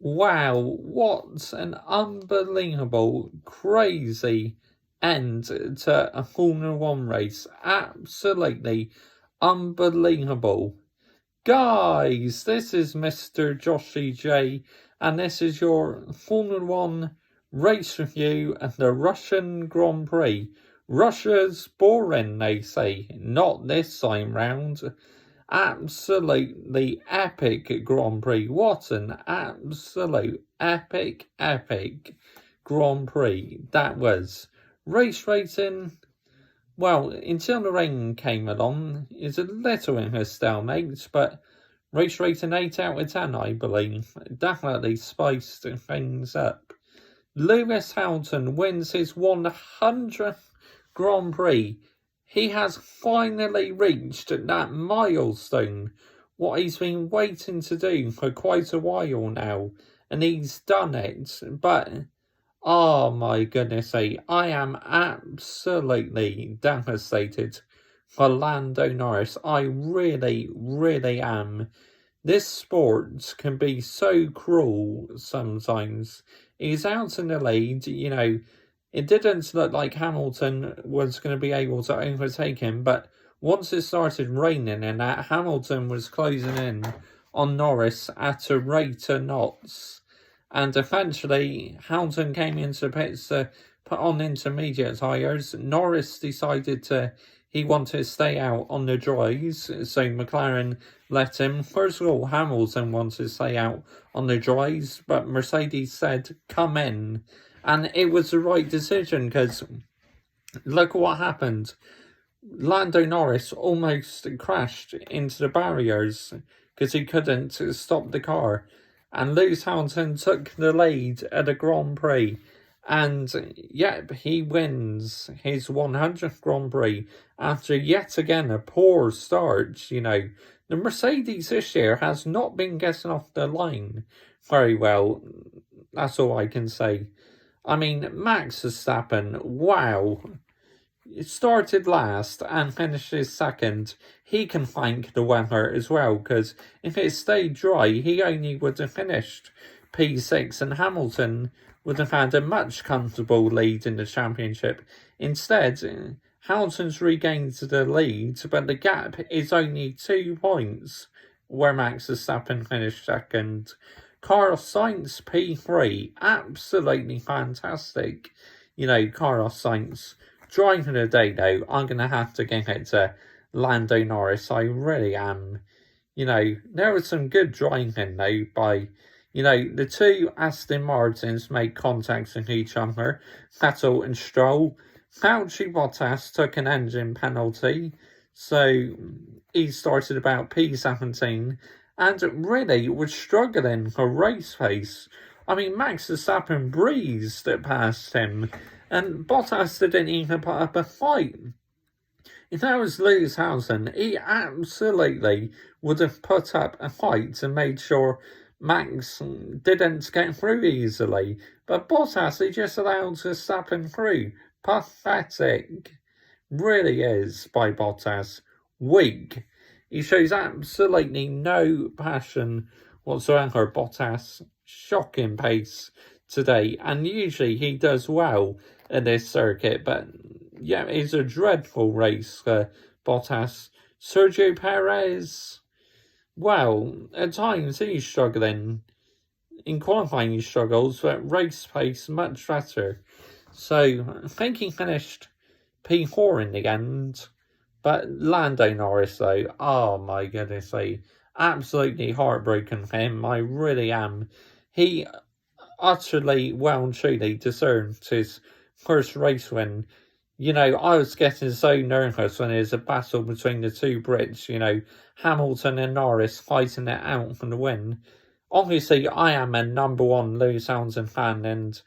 Wow, what an unbelievable, crazy end to a Formula One race. Absolutely unbelievable. Guys, this is Mr. Joshy J, and this is your Formula One race review of the Russian Grand Prix. Russia's boring, they say, not this time round. Absolutely epic Grand Prix. What an absolute epic Grand Prix that was. Race rating, well, until the rain came along, is a little in a stalemate, but race rating 8 out of 10, I believe. Definitely spiced things up. Lewis Hamilton wins his 100th Grand Prix. He has finally reached that milestone, what he's been waiting to do for quite a while now, and he's done it. But, oh my goodness I am absolutely devastated for Lando Norris. I really am. This sport can be so cruel sometimes. He's out in the lead, it didn't look like Hamilton was going to be able to overtake him, but once it started raining and that, Hamilton was closing in on Norris at a rate of knots. And eventually, Hamilton came into pits to put on intermediate tyres. Norris decided he wanted to stay out on the dries, so McLaren let him. First of all, Hamilton wanted to stay out on the dries, but Mercedes said, come in. And it was the right decision, because look what happened. Lando Norris almost crashed into the barriers because he couldn't stop the car. And Lewis Hamilton took the lead at the Grand Prix. And yep, he wins his 100th Grand Prix after yet again a poor start. The Mercedes this year has not been getting off the line very well. That's all I can say. I mean, Max Verstappen, wow. It started last and finishes second. He can thank the weather as well, because if it stayed dry, he only would have finished P6, and Hamilton would have had a much comfortable lead in the championship. Instead, Hamilton's regained the lead, but the gap is only 2 points, where Max Verstappen finished second. Carlos Sainz P3, absolutely fantastic. Carlos Sainz driving the day though. I'm going to have to give it to Lando Norris. I really am. There was some good driving though by, the two Aston Martins made contact with each other, Vettel and Stroll. Valtteri Bottas took an engine penalty, so he started about P17. And really was struggling for race pace. I mean, Max Verstappen breezed past him, and Bottas didn't even put up a fight. If that was Lewis Hamilton, he absolutely would have put up a fight and made sure Max didn't get through easily. But Bottas, he just allowed Verstappen through. Pathetic. Really is by Bottas. Weak. He shows absolutely no passion whatsoever. Bottas, shocking pace today. And usually he does well in this circuit. But yeah, it's a dreadful race for Bottas. Sergio Perez, well, at times he's struggling. In qualifying he struggles, but race pace much better. So I think he finished P4 in the end. But Lando Norris, though, oh my goodness, absolutely heartbroken for him. I really am. He utterly, well and truly deserved his first race win. I was getting so nervous when there was a battle between the two Brits, Hamilton and Norris fighting it out for the win. Obviously, I am a number one Lewis Hamilton fan, and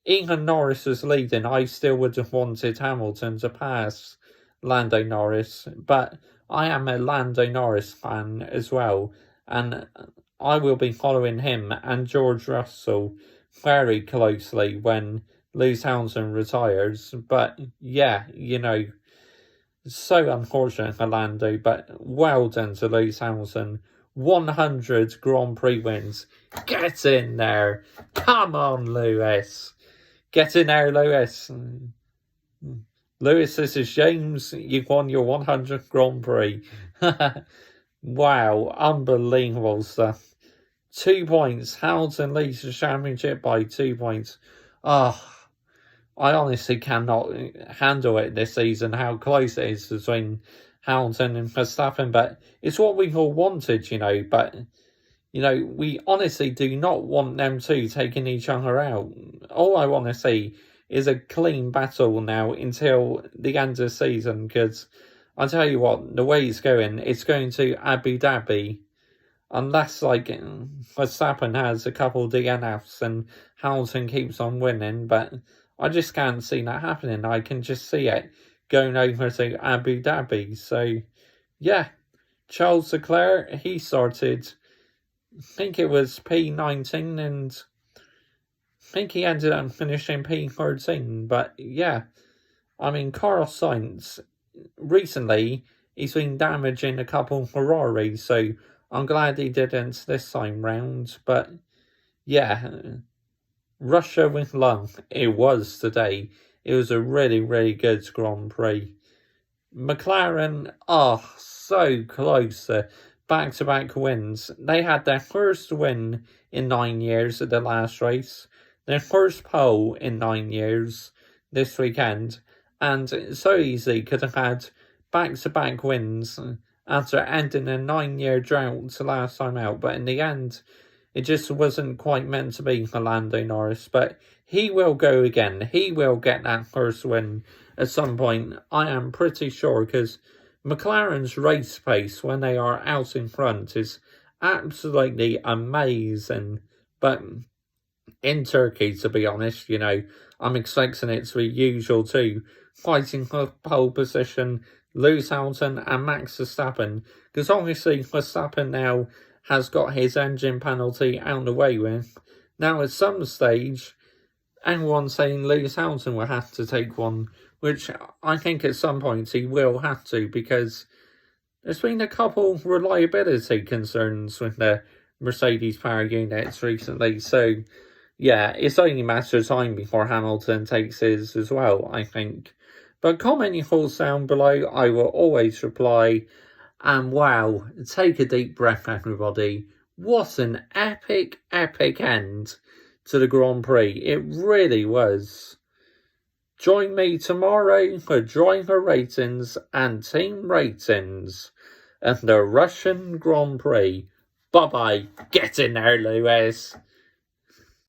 even Norris was leading, I still would have wanted Hamilton to pass Lando Norris, but I am a Lando Norris fan as well, and I will be following him and George Russell very closely when Lewis Hamilton retires. But yeah, so unfortunate for Lando, but well done to Lewis Hamilton. 100 Grand Prix wins. Get in there. Come on, Lewis. Get in there, Lewis. Lewis, this is James. You've won your 100th Grand Prix. Wow, unbelievable stuff. 2 points. Hamilton leads the championship by 2 points. Oh, I honestly cannot handle it this season, how close it is between Hamilton and Verstappen. But it's what we've all wanted, But, we honestly do not want them two taking each other out. All I want to see is a clean battle now until the end of the season, because I tell you what, the way it's going to Abu Dhabi, unless Verstappen has a couple of DNFs and Hamilton keeps on winning, but I just can't see that happening. I can just see it going over to Abu Dhabi. So, yeah, Charles Leclerc, he started, I think it was P19, and I think he ended up finishing P13. But, yeah, I mean, Carlos Sainz, recently, he's been damaging a couple of Ferraris, so I'm glad he didn't this time round. But, yeah, Russia with love, it was today. It was a really, really good Grand Prix. McLaren, so close to back-to-back wins. They had their first win in 9 years at the last race, their first pole in 9 years this weekend, and so easily could have had back-to-back wins after ending a 9-year drought the last time out. But in the end, it just wasn't quite meant to be for Lando Norris. But he will go again. He will get that first win at some point, I am pretty sure, because McLaren's race pace when they are out in front is absolutely amazing. But in Turkey, to be honest, I'm expecting it to be usual too. Fighting for pole position, Lewis Hamilton and Max Verstappen. Because obviously Verstappen now has got his engine penalty out of the way with. Now at some stage, everyone's saying Lewis Hamilton will have to take one, which I think at some point he will have to, because there's been a couple reliability concerns with the Mercedes power units recently. So, yeah, it's only a matter of time before Hamilton takes his as well, I think. But comment your thoughts down below. I will always reply. And wow, take a deep breath, everybody. What an epic, epic end to the Grand Prix. It really was. Join me tomorrow for driver ratings and team ratings and the Russian Grand Prix. Bye-bye. Get in there, Lewis.